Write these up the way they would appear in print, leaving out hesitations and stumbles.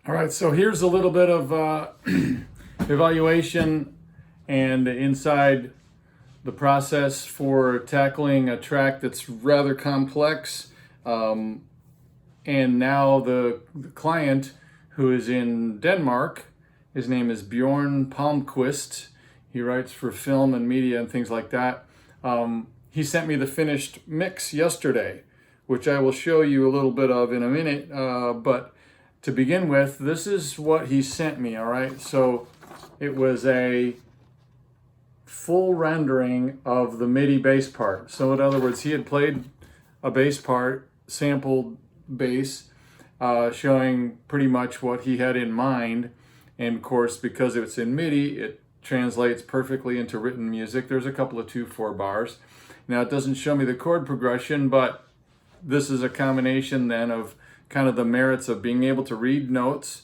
All right, so here's a little bit of evaluation and inside the process for tackling a track that's rather complex. And now the client, who is in Denmark, his name is Bjorn Palmqvist. He writes for film and media and things like that. He sent me the finished mix yesterday, which I will show you a little bit of in a minute. But to begin with, this is what he sent me, all right? So it was a full rendering of the MIDI bass part. So in other words, he had played a bass part, sampled bass, showing pretty much what he had in mind. And of course, because it's in MIDI, it translates perfectly into written music. There's a couple of 2/4 bars. Now it doesn't show me the chord progression, but this is a combination then of kind of the merits of being able to read notes.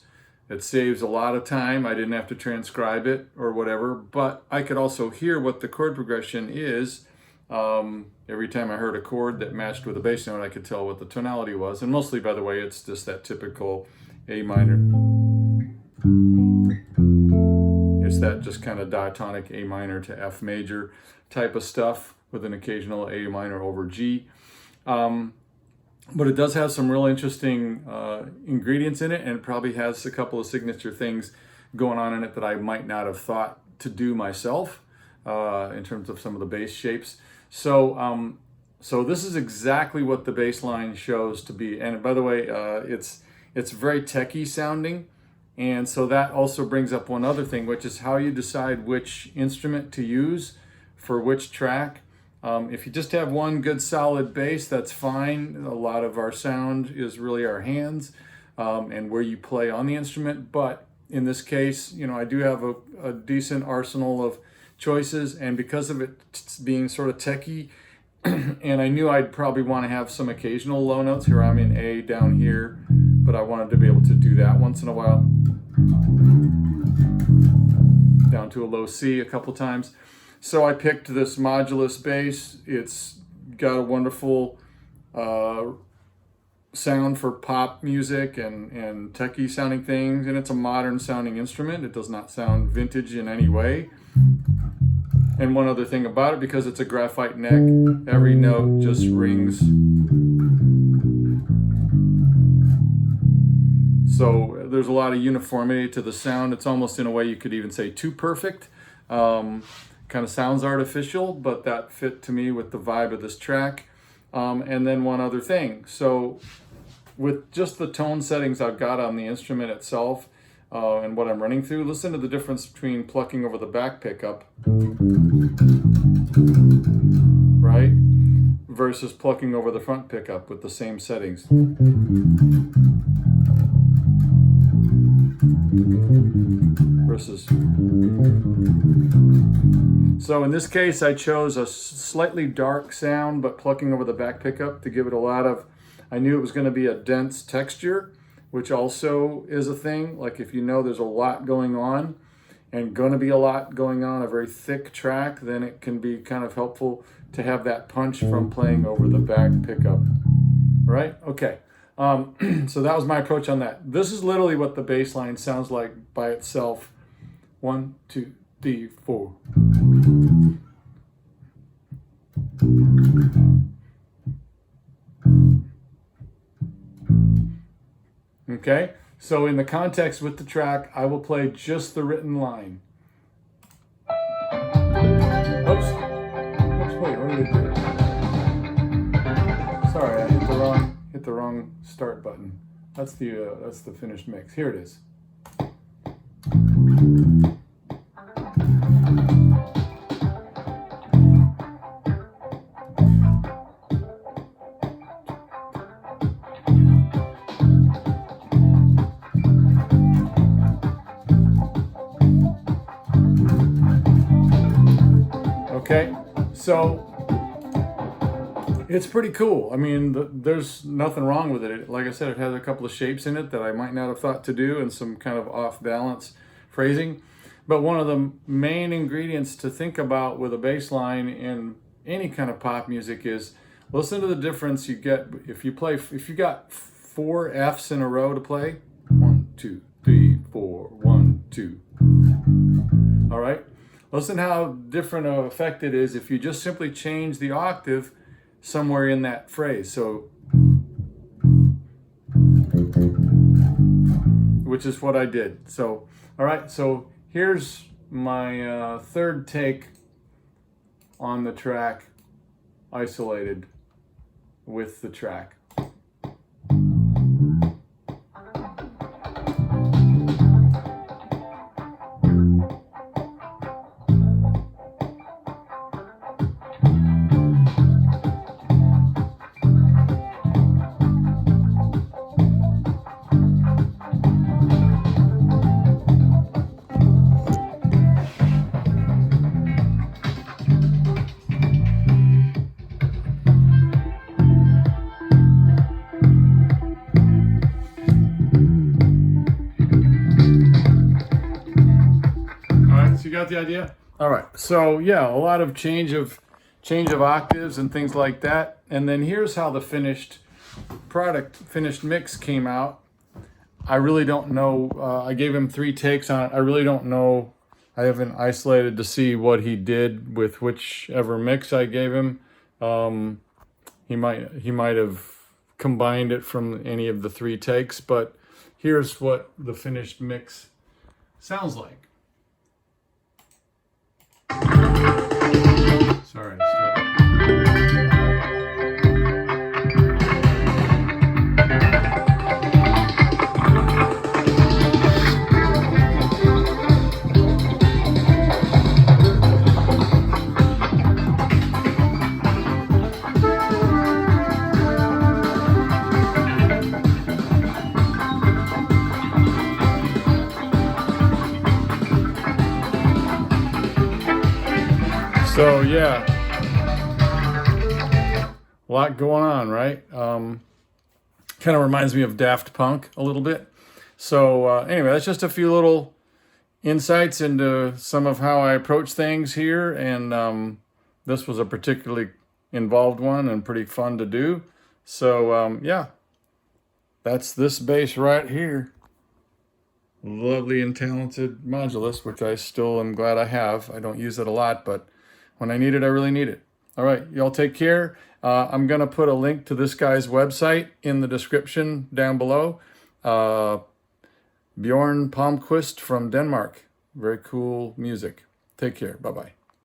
It saves a lot of time. I didn't have to transcribe it or whatever, but I could also hear what the chord progression is. Every time I heard a chord that matched with a bass note, I could tell what the tonality was. And mostly, by the way, it's just that typical A minor. It's that just kind of diatonic A minor to F major type of stuff with an occasional A minor over G. But it does have some real interesting ingredients in it, and it probably has a couple of signature things going on in it that I might not have thought to do myself in terms of some of the bass shapes. So, so this is exactly what the bass line shows to be. And by the way, it's very techy sounding. And so that also brings up one other thing, which is how you decide which instrument to use for which track. If you just have one good solid bass, that's fine. A lot of our sound is really our hands and where you play on the instrument. But in this case, you know, I do have a decent arsenal of choices, and because of it being sort of techy, and I knew I'd probably want to have some occasional low notes. Here I'm in A down here, but I wanted to be able to do that once in a while. Down to a low C a couple times. So I picked this modulus bass. It's got a wonderful sound for pop music and techy sounding things, and it's a modern sounding instrument. It does not sound vintage in any way. And one other thing about it, because it's a graphite neck, every note just rings. So there's a lot of uniformity to the sound. It's almost, in a way, you could even say too perfect. Kind of sounds artificial, but that fit to me with the vibe of this track. And then one other thing. So with just the tone settings I've got on the instrument itself and what I'm running through, listen to the difference between plucking over the back pickup, right, versus plucking over the front pickup with the same settings. Versus. So in this case, I chose a slightly dark sound, but plucking over the back pickup to give it a lot of, I knew it was going to be a dense texture, which also is a thing. Like if you know there's a lot going on and going to be a lot going on, a very thick track, then it can be kind of helpful to have that punch from playing over the back pickup. Right? Okay. So that was my approach on that. This is literally what the bass line sounds like by itself. 1, 2, 3, 4. Okay, so in the context with the track, I will play just the written line. Oops, wait, what did I do? Sorry, I hit the wrong start button. That's the finished mix. Here it is. Okay, so it's pretty cool. I mean, there's nothing wrong with it. Like I said, it has a couple of shapes in it that I might not have thought to do and some kind of off-balance phrasing. But one of the main ingredients to think about with a bass line in any kind of pop music is listen to the difference you get if you got 4 Fs in a row to play. 1, 2, 3, 4, 1, 2. All right. Listen how different of effect it is if you just simply change the octave somewhere in that phrase. So, which is what I did. So, all right. So here's my third take on the track, isolated with the track. So you got the idea? All right. So yeah, a lot of change of octaves and things like that. And then here's how the finished mix came out. I really don't know. I gave him 3 takes on it. I really don't know. I haven't isolated to see what he did with whichever mix I gave him. He might have combined it from any of the 3 takes, but here's what the finished mix sounds like. Sorry. So yeah, a lot going on, right? Kind of reminds me of Daft Punk a little bit. So anyway, that's just a few little insights into some of how I approach things here, and this was a particularly involved one and pretty fun to do. So yeah, that's this bass right here. Lovely and talented modulus, which I still am glad I have. I don't use it a lot, but when I need it, I really need it. All right, y'all take care. I'm going to put a link to this guy's website in the description down below. Bjorn Palmqvist from Denmark. Very cool music. Take care. Bye-bye.